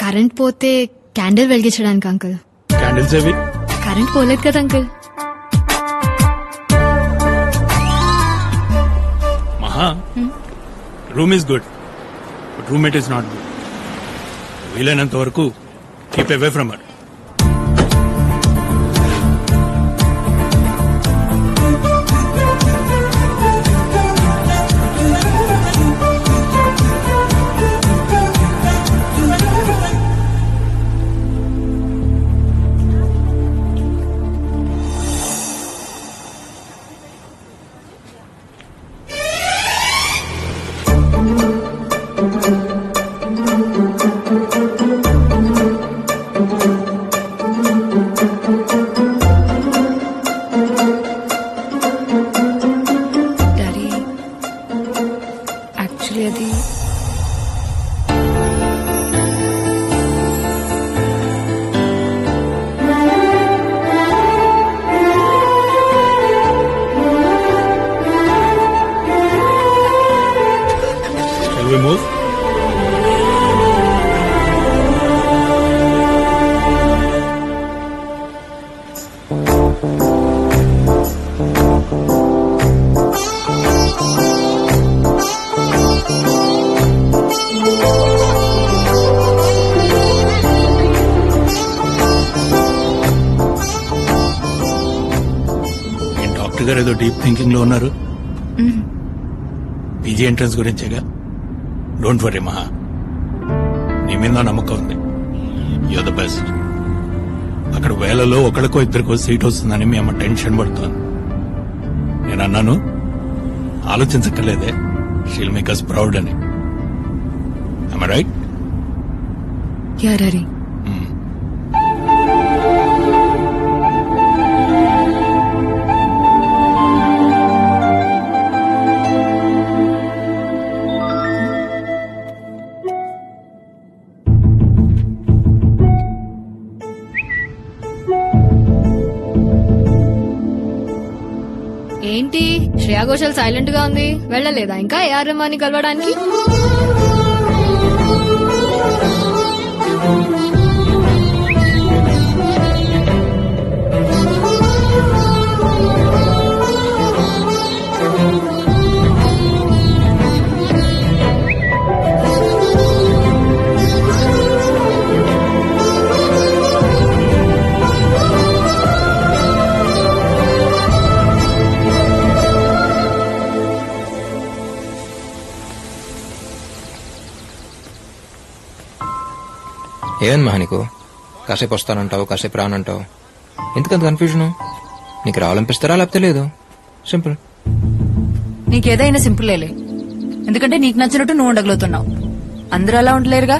Current పోతే candle వెలిగించడానికి uncle. Candles ఏవి? కరెంట్ పోలేదు కదా uncle. Maha, room is good, but roommate is not good. వీలైనంత వరకు keep away from her. We move. Doctor గారు ఏదో డీప్ థింకింగ్ లో ఉన్నారు. పీజీ ఎంట్రన్స్ గురించేగా. డోంట్ వరీ మహా, నీ మీద నమ్మకం ఉంది. You're the best. అక్కడ వేలలో ఒకరికో ఇద్దరికో సీట్ వస్తుందని మీ అమ్మ టెన్షన్ పడుతోంది. నేను అన్నాను ఆలోచించక్కర్లేదే, షీల్ మేక్ us ప్రౌడ్ అని. am I right? Yeah Hari. ఏంటి శ్రేయా ఘోషల్ సైలెంట్ గా ఉంది, వెళ్ళలేదా ఇంకా ఏఆర్ రెహమాన్ని కలవడానికి? ఏమని మహా నీకు? కాసేపు వస్తానంటావు, కాసేపు రానంటావు. ఎందుకంత కన్ఫ్యూజన్? నీకు రావాలనిపిస్తారా లేకపోతే లేదు? సింపుల్. నీకేదైనా సింపుల్లేలే, ఎందుకంటే నీకు నచ్చినట్టు నువ్వు ఉండగలుగుతున్నావు. అందరూ అలా ఉండలేరుగా.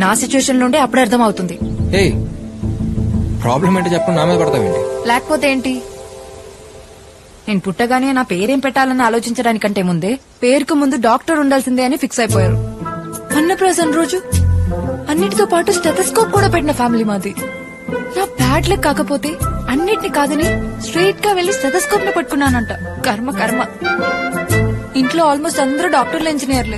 నా సిచ్యువేషన్ నుండి అప్పుడే అర్థం అవుతుంది. ఏ ప్రాబ్లం ఏంటి చెప్పు, నా మీద పడతావేంటి? లేకపోతే ఏంటి? నేను పుట్టగానే నా పేరేం పెట్టాలని ఆలోచించడానికంటే ముందే పేరుకు ముందు డాక్టర్ ఉండాల్సిందే అని ఫిక్స్ అయిపోయారు. అన్నప్రాసన రోజు అన్నిటితో పాటు స్టెథోస్కోప్ కూడా పెట్టిన ఫ్యామిలీ మాది. నా బ్యాడ్ లక్ కాకపోతే అన్నిటిని కాదని స్ట్రైట్ గా వెళ్లి స్టెథోస్కోప్ ని పట్టుకున్నానంట. కర్మ కర్మ. ఇంట్లో ఆల్మోస్ట్ అందరూ డాక్టర్లు, ఇంజనీర్లే.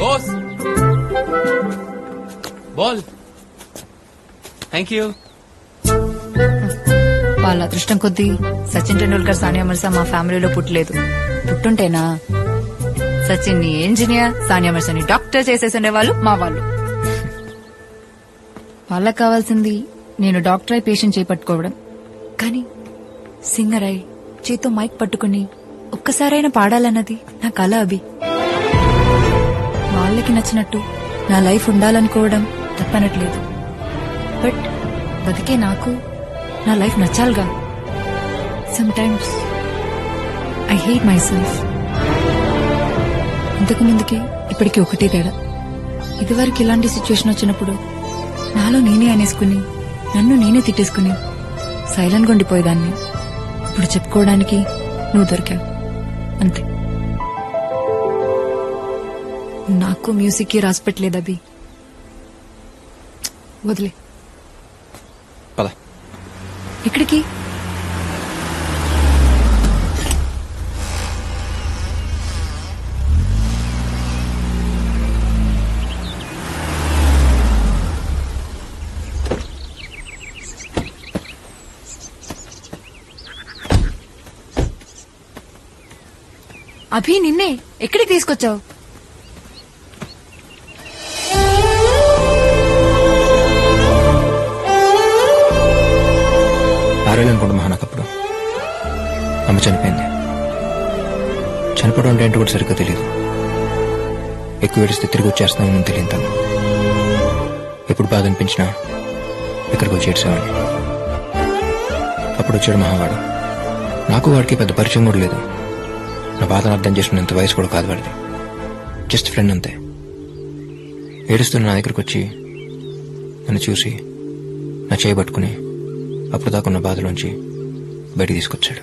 వాళ్ళ అదృష్టం కొద్దీ సచిన్ టెండూల్కర్, సానియా మిర్జా మా ఫ్యామిలీలో పుట్టలేదు. పుట్టుంటేనా సచిన్ ని ఇంజనీర్, సానియా మిర్జా ని డాక్టర్ చేసేసి ఉండేవాళ్ళు మా వాళ్ళు. వాళ్ళకి కావాల్సింది నేను డాక్టర్ అయి పేషెంట్ చేపట్టుకోవడం, కానీ సింగర్ అయి చేతో మైక్ పట్టుకుని ఒక్కసారైనా పాడాలన్నది నా కల. అభి వాళ్ళకి నచ్చినట్టు నా లైఫ్ ఉండాలనుకోవడం తప్పనట్లేదు. బట్ బతికే నాకు నా లైఫ్ నచ్చాలిగా. Sometimes I hate myself. ఇంతకు ముందుకి ఇప్పటికి ఒకటే తేడా. ఇదివరకు ఇలాంటి సిచ్యువేషన్ వచ్చినప్పుడు నాలో నేనే అనేసుకుని, నన్ను నేనే తిట్టేసుకుని సైలెంట్ గా ఉండిపోయేదాన్ని. ఇప్పుడు చెప్పుకోవడానికి నువ్వు దొరికావు, అంతే. నాకు మ్యూజిక్ కి రాసి పెట్టలేదు అభి. వదిలే. ఎక్కడికి? అభి నిన్నే ఎక్కడికి తీసుకొచ్చావు? ఆరేళ్ళనుకుంటా మహా నాకప్పుడు అమ్మ చనిపోయింది. చనిపోవడం అంటే ఏంటో కూడా సరిగ్గా తెలియదు. ఎక్కువ ఏడిస్తే తిరిగి వచ్చేస్తామని తెలియదు తను. ఎప్పుడు బాధ అనిపించినా ఇక్కడికి వచ్చి ఏడ్చేవాడిని. అప్పుడు వచ్చాడు మహావాడు. నాకు వాడికి పెద్ద పరిచయం కూడా లేదు. నా బాధను అర్థం చేసుకునేంత వయసు కూడా కాదు వాడిది. జస్ట్ ఫ్రెండ్ అంతే. ఏడుస్తున్న నా దగ్గరకు వచ్చి నన్ను చూసి నా చేయి పట్టుకుని అప్పుడు దాకున్న బాధలోంచి బయటికి తీసుకొచ్చాడు.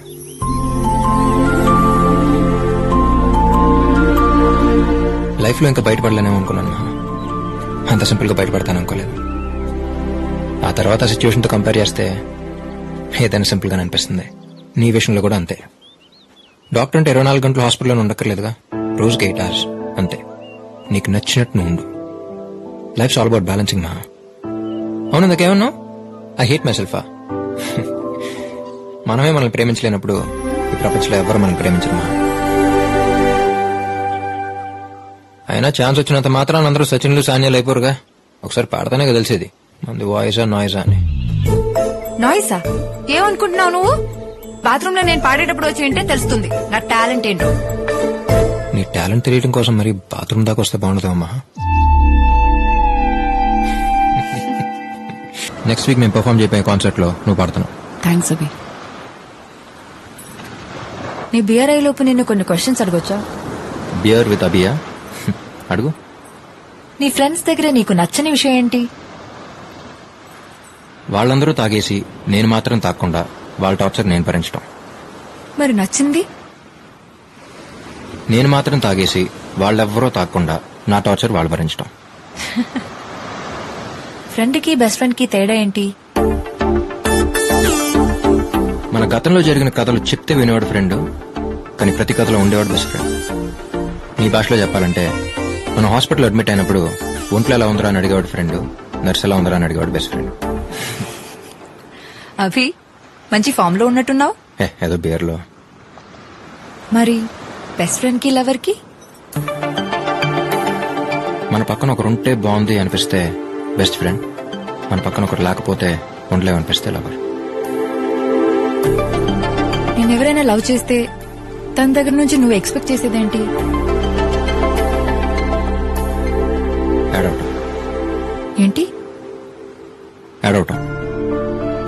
లైఫ్లో ఇంకా బయటపడలేనేమో అనుకున్నాను. అంత సింపుల్గా బయటపడతాను అనుకోలేదు. ఆ తర్వాత సిచ్యువేషన్తో కంపేర్ చేస్తే ఏదైనా సింపుల్గానే అనిపిస్తుంది. నీ విషయంలో కూడా అంతే. డాక్టర్ అంటే 24 గంటలు హాస్పిటల్లో ఉండక్కర్లేదుగా. రోజుకి 8 hours అంతే. నీకు నచ్చినట్టు నువ్వు ఉండు. Lifes all about balancing Maha. అవును, ఇందాకేమన్నావు? ఐ హేట్ మై సెల్ఫా. మనమే మనల్ని ప్రేమించలేనప్పుడు ఈ ప్రపంచంలో ఎవరు మనల్ని ప్రేమించరు మహా. అయినా ఛాన్స్ వచ్చినంత మాత్రాన్ని అందరూ సచిన్లు సాన్యాలు అయిపోరుగా. ఒకసారి పాడతానే కదా తెలిసేది మంది వాయిసా నాయిసా అని. నాయిసా? ఏమనుకుంటున్నావు నువ్వు? బాత్రూమ్ లో నేను పాడేటప్పుడు వచ్చి వింటే తెలుస్తుంది నా టాలెంట్ ఏంటో. నీ టాలెంట్ తెలియడం కోసం మరి బాత్రూమ్ దాకా వస్తే బాగుండదమ్మా. నెక్స్ట్ వీక్ మేము పర్ఫామ్ చేయబోయే కాన్సర్ట్ లో నువ్వు పాడుతున్నావు. థ్యాంక్స్ అభి. నీ బియర్ అయ్యే లోపు నిన్ను కొన్ని క్వశ్చన్స్ అడగొచ్చా? బియర్ విత్ అబియా? అడుగు. నీ ఫ్రెండ్స్ దగ్గర నీకు నచ్చని విషయం ఏంటి? వాళ్ళందరూ తాగేసి నేను మాత్రం తాగకుండా వాళ్ళ టార్చర్ నేను భరించడం. మరి నచ్చింది? నేను మాత్రం తాగేసి వాళ్ళెవ్వరూ తాగకుండా నా టార్చర్ వాళ్ళు భరించడం. ఫ్రెండ్ కి బెస్ట్ ఫ్రెండ్ కి తేడా ఏంటి? మన గతంలో జరిగిన కథలు చెప్తే వినేవాడు ఫ్రెండ్, కానీ ప్రతి కథలో ఉండేవాడు బెస్ట్ ఫ్రెండ్. నీ భాషలో చెప్పాలంటే మనం హాస్పిటల్ అడ్మిట్ అయినప్పుడు ఒంట్లో ఎలా ఉందరా అని అడిగేవాడు ఫ్రెండ్, నర్స్ ఎలా ఉందరా అని అడిగేవాడు బెస్ట్ ఫ్రెండ్. అభి మంచి ఫామ్ లో ఉన్నట్టున్నావు. ఏదో బియర్లో. మరి బెస్ట్ ఫ్రెండ్ కి లవర్ కి? మన పక్కన ఒకరుంటే బాగుంది అనిపిస్తే బెస్ట్ ఫ్రెండ్, మన పక్కన ఒకరు లేకపోతే ఉండలేమనిపిస్తే లవర్. నేను ఎవరైనా లవ్ చేస్తే తన దగ్గర నుంచి నువ్వు ఎక్స్పెక్ట్ చేసేదేంటి? ఏడవటం. ఏంటి? ఏడవటం.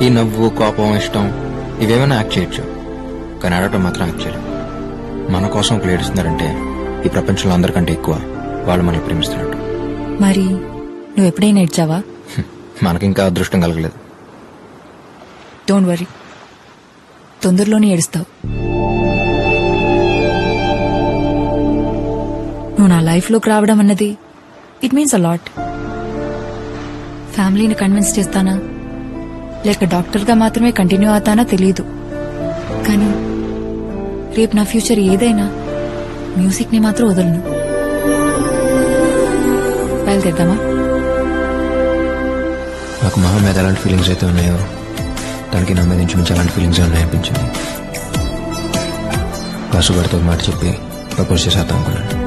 ఈ నవ్వు, కోపం, ఇష్టం ఇవేమైనా యాక్ట్ చేయొచ్చు, కానీ ఏడవటం మాత్రం యాక్ట్ చేయలేం. మన కోసం ఒకరు ఏడుస్తున్నారంటే ఈ ప్రపంచంలో అందరికంటే ఎక్కువ వాళ్ళు మనల్ని ప్రేమిస్తున్నట్టు. మరి నువ్వు ఎప్పుడైనా ఏడ్చావా? మనకింకా అదృష్టం కలగలేదు. డోంట్ వరీ, తొందరలోనే ఏడుస్తావు. నువ్వు నా లైఫ్ లోకి రావడం అన్నది ఇట్ మీన్స్ అ లాట్. ఫ్యామిలీని కన్విన్స్ చేస్తానా లేక డాక్టర్ గా మాత్రమే కంటిన్యూ అవుతానా తెలీదు, కానీ రేపు నా ఫ్యూచర్ ఏదైనా మ్యూజిక్ ని మాత్రం వదలను. బయలుదేద్దామా? నాకు మహా మీద ఎలాంటి ఫీలింగ్స్ అయితే ఉన్నాయో దానికి నా మీద నుంచి మించి అలాంటి ఫీలింగ్స్ ఉన్నాయనిపించింది. వాసు గారితో మాట చెప్పి ప్రపోజ్ చేసేద్దాం అనుకున్నాను.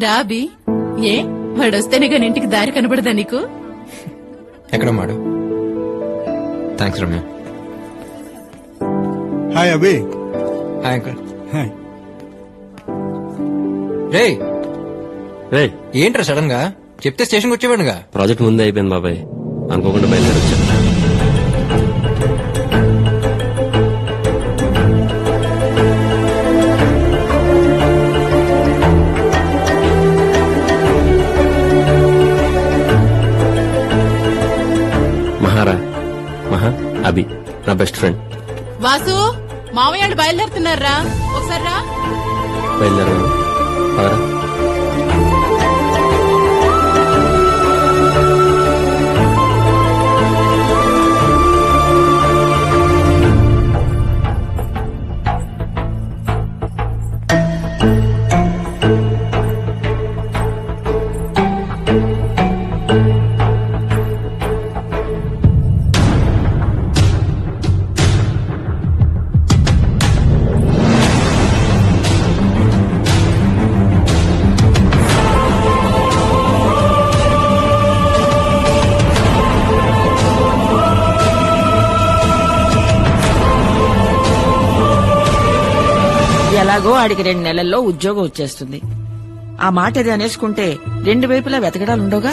రాబి, ఏ వాడొస్తేనే కానీ ఇంటికి దారి కనబడదా నీకు? ఎక్కడ మాడు? Thanks Ramya. Hi Abhi. Hi uncle. Hi. రే రే, ఏంట్రా సడన్ గా చెప్తే స్టేషన్కి వచ్చేవాడుగా. ప్రాజెక్ట్ ముందే అయిపోయింది బాబాయ్, అనుకోకుండా బయలుదేరి వచ్చాను. మహా, అభి నా బెస్ట్ ఫ్రెండ్. వాసు, మామయ్య బయలుదేరుతున్నారా? ఒకసారి రా. బయలుదేరా. ఎలాగో ఆడికి 2 నెలల్లో ఉద్యోగం వచ్చేస్తుంది. ఆ మాట అది అనేసుకుంటే 2 వైపులా వెతకడాలుండవుగా.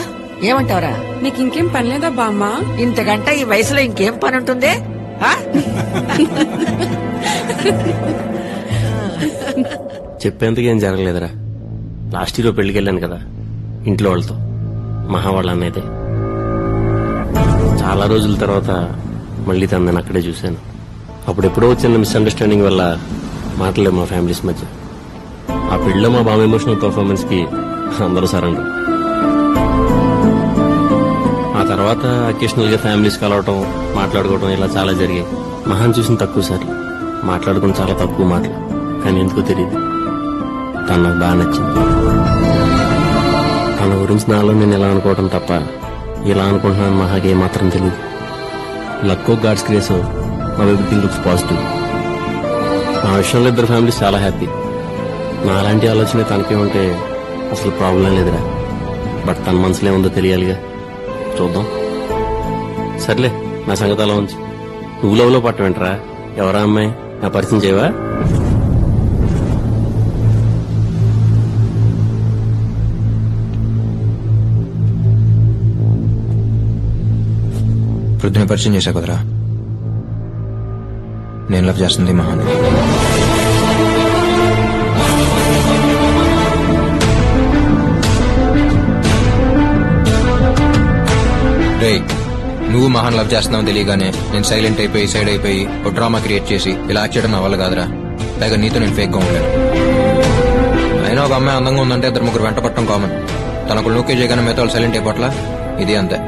ఏమంటావరా? నీకు ఇంకేం పనిలేదా బామ్మ? ఇంతకంటే ఈ వయసులో ఇంకేం పని ఉంటుంది? ఆ? చెప్పేందుకు ఏం జరగలేదురా. లాస్ట్ ఇయర్ పెళ్లికి వెళ్ళాను కదా ఇంట్లో వాళ్ళతో, మహా వాళ్ళ అన్నైతే. చాలా రోజుల తర్వాత మళ్ళీ తను నేను అక్కడే చూశాను. అప్పుడెప్పుడో వచ్చిన మిస్అండర్స్టాండింగ్ వల్ల మాటలే మా ఫ్యామిలీస్ మధ్య. ఆ పెళ్లిలో మా బామ్మ ఎమోషనల్ పర్ఫార్మెన్స్ కి అందరూ సరెండర్. ఆ తర్వాత అకేషనల్ గా ఫ్యామిలీస్ కలవటం, మాట్లాడుకోవటం ఇలా చాలా జరిగాయి. మహాన్ చూసిన తక్కువ సార్లు మాట్లాడుకుని చాలా తక్కువ మాటలు, కానీ ఎందుకో తెలియదు తను నాకు బాగా నచ్చింది. తన గురించి నాలో నేను ఎలా అనుకోవటం తప్ప ఇలా అనుకుంటున్నాను మహాకి ఏమాత్రం తెలియదు. Luck or God's grace everything looks positive. నా విషయంలో ఇద్దరు ఫ్యామిలీస్ చాలా హ్యాపీ. నాలాంటి ఆలోచన తనకే ఉంటే అసలు ప్రాబ్లం లేదురా. బట్ తన మనసులో ఏముందో తెలియాలిగా. చూద్దాం. సర్లే, నా సంగతి అలా ఉంచి నువ్వు లవ్లో పట్టవేంట్రా? ఎవరా అమ్మాయి? నా పరిచయం చేయవా? ప్రొద్దున పరిచయం చేశా కదరా, నేను లవ్ చేస్తుంది మహాన్. రేయ్, నువ్వు మహాన్ లవ్ చేస్తున్నావు తెలియగానే నేను సైలెంట్ అయిపోయి సైడ్ అయిపోయి ఒక డ్రామా క్రియేట్ చేసి ఇలా యాక్ట్ చేయడం నా వల్ల కాదురా. పైగా నీతో నేను ఫేక్ గా ఉండలేను. అయినా ఒక అమ్మాయి అందంగా ఉందంటే 2-3 వెంట పట్టడం కామన్. తనకు నోకే చేయగానే మిగతా వాళ్ళు సైలెంట్ అయిపోట్లా. ఇది అంతే.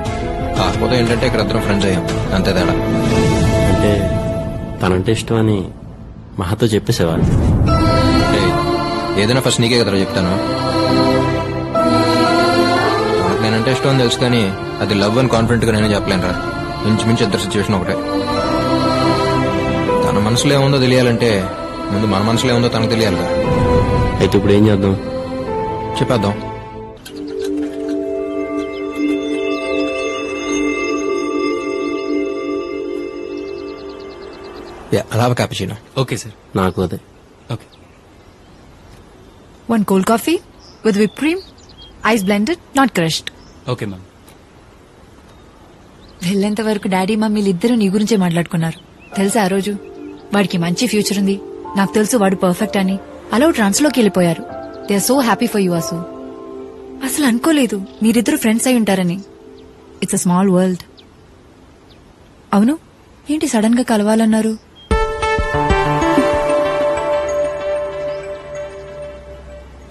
కాకపోతే ఏంటంటే ఇక్కడ 2 ఫ్రెండ్స్ అయ్యాం, అంతే తేడా. అంటే తనంటే ఇష్టం అని మహాతో చెప్పేసేవా? ఏదైనా ఫస్ట్ నీకే కదరా చెప్తాను. తనకు నేనంటే ఇష్టం అని తెలుసు, కానీ అది లవ్ అని కాన్ఫిడెంట్ గా నేనే చెప్పలేనురా. ఇంచుమించు ఇద్దరు సిచ్యువేషన్ ఒకటే. తన మనసులో ఏముందో తెలియాలంటే ముందు మన మనసులో ఏముందో తనకు తెలియాలి. అయితే ఇప్పుడు ఏం చేద్దాం? చెప్పేద్దాం. అలా క్యాపుచినో. Okay sir. నాకు అదే. Okay. 1 cold coffee with whipped cream, ice blended, not crushed. Okay ma'am. వెళ్ళేంత వరకు డాడీ మమ్మీలు ఇద్దరు నీ గురించే మాట్లాడుకున్నారు. తెలుసా ఆ రోజు? వాడికి మంచి ఫ్యూచర్ ఉంది, నాకు తెలుసు వాడు పర్ఫెక్ట్ అని. అలా ట్రాన్స్ లోకి వెళ్ళిపోయారు. They are so happy for you Asu. అసలు అనుకోలేదు మీరిద్దరు ఫ్రెండ్స్ అయి ఉంటారని. It's a small world. అవును, ఏంటి సడన్ గా కలవాలన్నారు?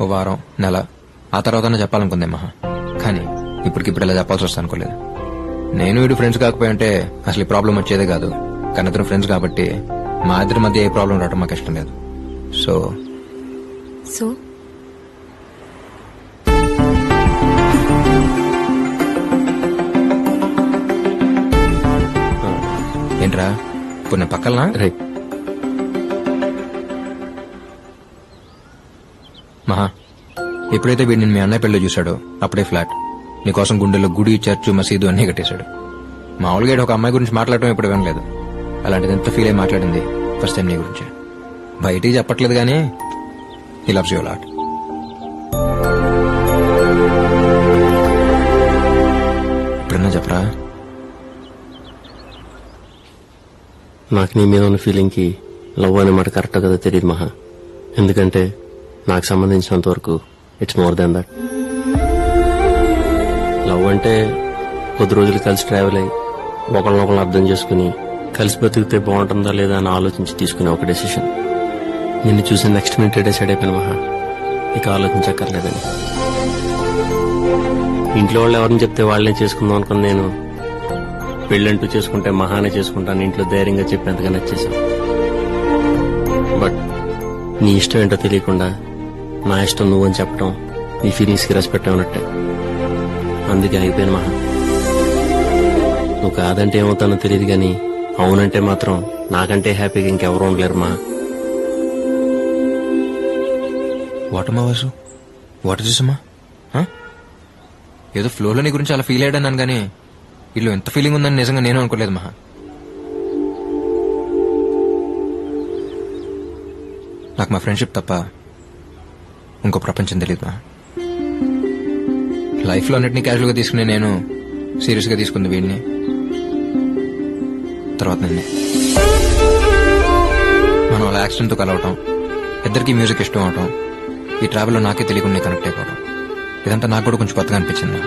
ఓ వారం, నెల ఆ తర్వాత చెప్పాలనుకుందే మహా. కానీ ఇప్పటికిప్పుడు ఇలా చెప్పాల్సి వస్తా అనుకోలేదు. నేను వీడు ఫ్రెండ్స్ కాకపోయి ఉంటే అసలు ఈ ప్రాబ్లం వచ్చేదే కాదు. కానీ ఇద్దరు ఫ్రెండ్స్ కాబట్టి మా ఇద్దరి మధ్య ఏ ప్రాబ్లం రావడం మాకు ఇష్టం లేదు. సో సో ఏంట్రా ఇప్పుడు నేను పక్కన రే మహా, ఎప్పుడైతే వీడు నేను మీ అన్నయ్య పెళ్లి చూశాడో అప్పుడే ఫ్లాట్. నీకోసం గుండెల్లో గుడి, చర్చు, మసీదు అన్నీ కట్టేశాడు. మామూలుగా ఒక అమ్మాయి గురించి మాట్లాడటం ఇప్పుడు వినలేదు. అలాంటిది ఎంత ఫీల్ అయి మాట్లాడింది ఫస్ట్ టైం నీ గురించి. బయటికి చెప్పట్లేదు కానీ హి లవ్స్ యు లాట్. ఇప్పుడన్నా చెప్పరా? నాకు నీ మీద ఉన్న ఫీలింగ్ కి లవ్ అనే మాట కరెక్ట్ కదా తెలియదు మహా. ఎందుకంటే నాకు సంబంధించినంత వరకు it's more than that. Love అంటే కొద్ది రోజులు కలిసి ట్రావెల్ అయ్యి ఒకళ్ళనొకళ్ళు అర్థం చేసుకుని కలిసి బతికితే బాగుంటుందా లేదా అని ఆలోచించి తీసుకునే ఒక డెసిషన్. నిన్ను చూసి నెక్స్ట్ మినిట్ డిసైడ్ అయిపోయిన మహా, ఇక ఆలోచించక్కర్లేదని. ఇంట్లో వాళ్ళు ఎవరిని చెప్తే వాళ్ళనే చేసుకుందాం అనుకుని నేను పెళ్ళంటూ చేసుకుంటే మహానే చేసుకుంటాను ఇంట్లో ధైర్యంగా చెప్పేంతగా నచ్చేసాం. బట్ నీ ఇష్టం ఏంటో తెలియకుండా నా ఇష్టం నువ్వని చెప్పడం నీ ఫీలింగ్స్ కి రెస్పెక్ట్ అన్నట్టే. అందుకే అయిపోయాను మహా. నువ్వు కాదంటే ఏమవుతానో తెలియదు గాని అవునంటే మాత్రం నాకంటే హ్యాపీగా ఇంకెవరూ ఉండలేరు మా. వాటమ్మా వాసు, వాట్ చేసమ్మా? ఏదో ఫ్లోలో నీ గురించి అలా ఫీల్ అయ్యాను కానీ వీళ్ళు ఎంత ఫీలింగ్ ఉందని నిజంగా నేను అనుకోలేదు మహా. నాకు మా ఫ్రెండ్షిప్ తప్ప ఇంకో ప్రపంచం తెలియదు మా. లైఫ్లో అన్నిటినీ క్యాజువల్గా తీసుకుని నేను సీరియస్గా తీసుకుంది వీడిని, తర్వాత నిన్నే. మనం అలా యాక్సిడెంట్తో కలవటం, ఇద్దరికి మ్యూజిక్ ఇష్టం అవటం, ఈ ట్రావెల్లో నాకే తెలియకుండా కనెక్ట్ అయిపోవడం, ఇదంతా నాకు కూడా కొంచెం కొత్తగా అనిపించింది.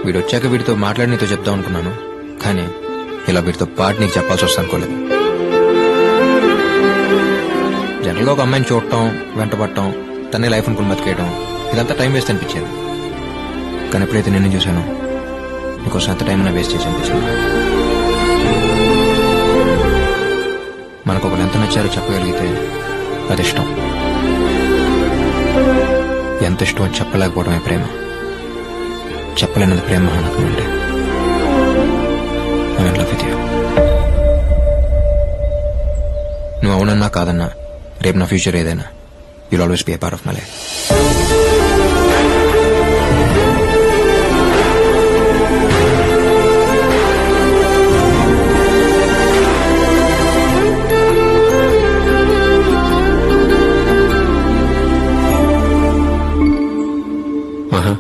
వీడు వచ్చాక వీడితో మాట్లాడి నీతో చెప్దాం అనుకున్నాను, కానీ ఇలా వీడితో పాటు నీకు చెప్పాల్సి వస్తా అనుకోలేదు. జనరల్గా ఒక అమ్మాయిని చూడటం, వెంటపడటం, తనే లైఫ్ అనుకుని బతికేయడం, ఇదంతా టైం వేస్ట్ అనిపించేది. కానీ ఎప్పుడైతే నిన్ను చూశానో నీకోసం అంత టైం వేస్ట్ చేసి అనిపించింది. మనకు ఒకరు ఎంత నచ్చారో చెప్పగలిగితే అది ఇష్టం. ఎంత ఇష్టం అని చెప్పలేకపోవడమే ప్రేమ. చెప్పలేనిది ప్రేమ నాకు అంటే నువ్వు అవునన్నా కాదన్నా రేపు నా ఫ్యూచర్ ఏదైనా you'll always be A part of my life. మహా,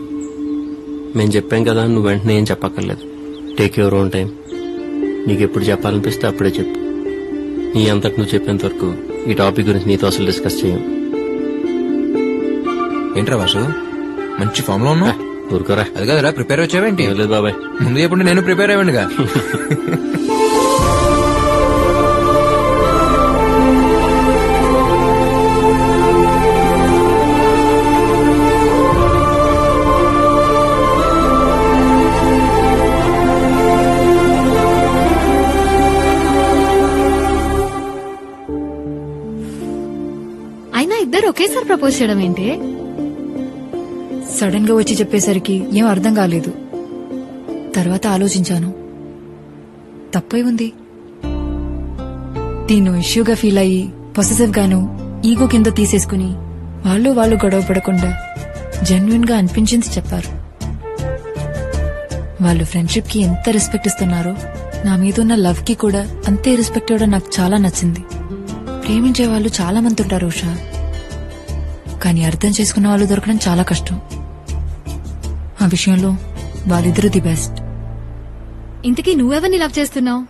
మేము చెప్పాం కదా, నువ్వు వెంటనే ఏం చెప్పక్కర్లేదు. Take your own time. నీకు ఎప్పుడు చెప్పాలనిపిస్తే అప్పుడే చెప్పు. నీ అంతటి నువ్వు చెప్పేంత వరకు ఈ టాపిక్ గురించి నీతో అసలు డిస్కస్ చేయం. ఏంట్రా వాసు, మంచి ఫామ్ లో ఉన్నా? ఊరుకోరా. అది కదరా ప్రిపేర్ వచ్చావేంటి? లేదు బాబాయ్, ముందు చెప్పండి, నేను ప్రిపేర్ అయ్యండిగా. అయినా ఇద్దరు ఒకేసారి ప్రపోజ్ చేయడం ఏంటి? సడన్ గా వచ్చి చెప్పేసరికి ఏం అర్థం కాలేదు. తర్వాత ఆలోచించాను, తప్పే ఉంది. దీన్ని ఇష్యూగా ఫీల్ అయ్యి పొసెసివ్ గాను ఈగో కింద తీసేసుకుని వాళ్ళు గొడవ పడకుండా జెన్యున్ గా అనిపించింది చెప్పారు. వాళ్ళు ఫ్రెండ్షిప్ కి ఎంత రెస్పెక్ట్ ఇస్తున్నారో నా మీదున్న లవ్ కి కూడా అంతే రెస్పెక్ట్ ఇవ్వడం నాకు చాలా నచ్చింది. ప్రేమించే వాళ్ళు చాలా మంది ఉంటారు ఉషా, కానీ అర్థం చేసుకున్న వాళ్ళు దొరకడం చాలా కష్టం. ఆ విషయంలో వాళ్ళిద్దరూ ది బెస్ట్. ఇంతకీ నువ్వెవరిని లవ్ చేస్తున్నావు?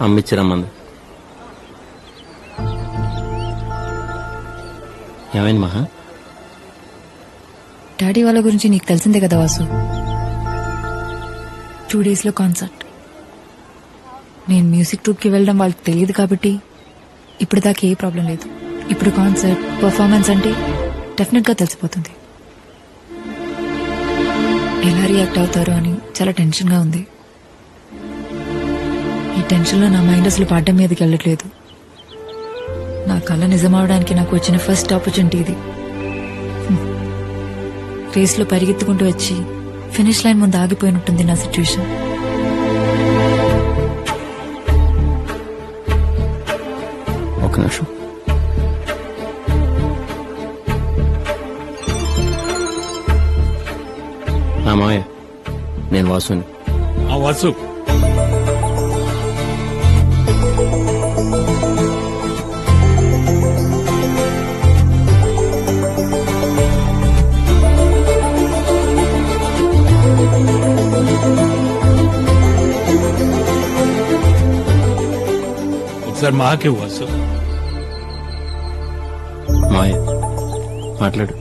అమ్మిచ్చిరమ్మంది. ఏమైంది మహా? డాడీ వాళ్ళ గురించి నీకు తెలిసిందే కదా వాసు. 2 days లో కాన్సర్ట్. నేను మ్యూజిక్ ట్రూప్ కి వెళ్ళడం వాళ్ళకి తెలియదు కాబట్టి ఇప్పుడు దాకా ఏ ప్రాబ్లం లేదు. ఇప్పుడు కాన్సర్ట్ పర్ఫార్మెన్స్ అంటే డెఫినెట్ గా తెలిసిపోతుంది. ఎలా రియాక్ట్ అవుతారో అని చాలా టెన్షన్ గా ఉంది. ఈ టెన్షన్ లో నా మైండ్ అసలు పాడడం మీదకి వెళ్ళట్లేదు. నా కళ నిజమవడానికి నాకు వచ్చిన ఫస్ట్ ఆపర్చునిటీ ఇది. రేస్ లో పరిగెత్తుకుంటూ వచ్చి ఫినిష్ లైన్ ముందు ఆగిపోయినట్టుంది నా సిచ్యువేషన్. ఒక నిమిషం. నా మావయ్య, నేను వాసుని. వాసు, ఒకసారి మాకే వాసు. మావయ్య మాట్లాడు.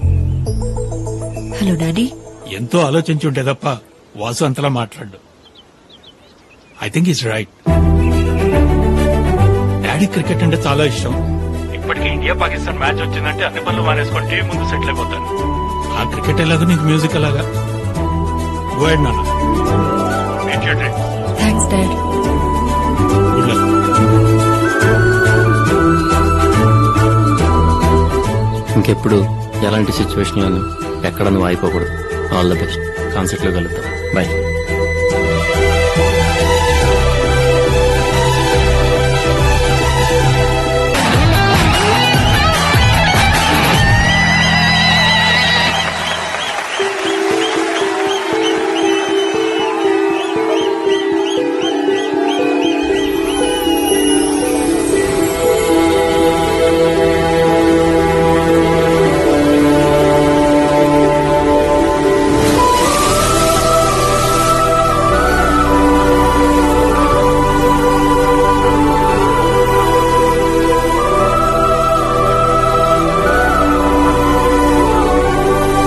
Hello daddy. ఎంతో ఆలోచించి ఉంటే తప్ప వాసు అంతలా మాట్లాడు. I think is right. Daddy cricket అంటే చాలా ఇష్టం. ఇప్పటికి ఇండియా పాకిస్తాన్ మ్యాచ్ వచ్చిందంటే అన్ని పనులు మానేసుకొని టీవీ ముందు సెటిల్ అయిపోతాను. ఆ క్రికెట్ ఎలాగో నీకు మ్యూజిక్ ఎలాగా. గో అహెడ్ నాన్న. Thanks dad. Good luck. ఇంకెప్పుడు ఎలాంటి సిచ్యువేషన్లోనూ ఎక్కడ నువ్వు అయిపోకూడదు. All the best. కాన్సర్ట్లో కలుద్దాం. బాయ్.